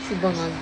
Si Bangag.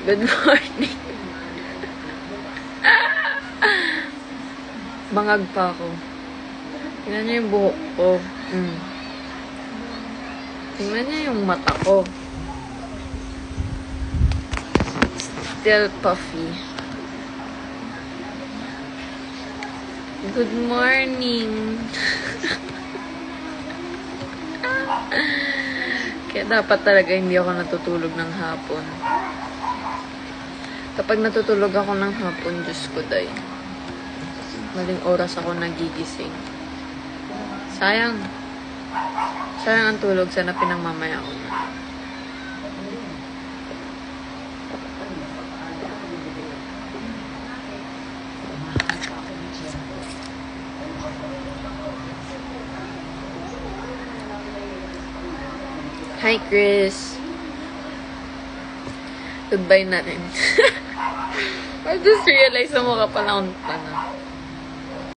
Good morning. Bangag pa ako. Tingnan niyo yung buhok ko. Tingnan niyo yung mata ko. Still puffy. Good morning. Kaya dapat talaga hindi ako natutulog ng hapon. Kapag natutulog ako ng hapon, Diyos ko day. Maling oras ako nagigising. Sayang. Sayang ang tulog. Sana pinangmamaya ko na. Hi, Chris. Goodbye na rin. I just realized na mukha pala akong tanga.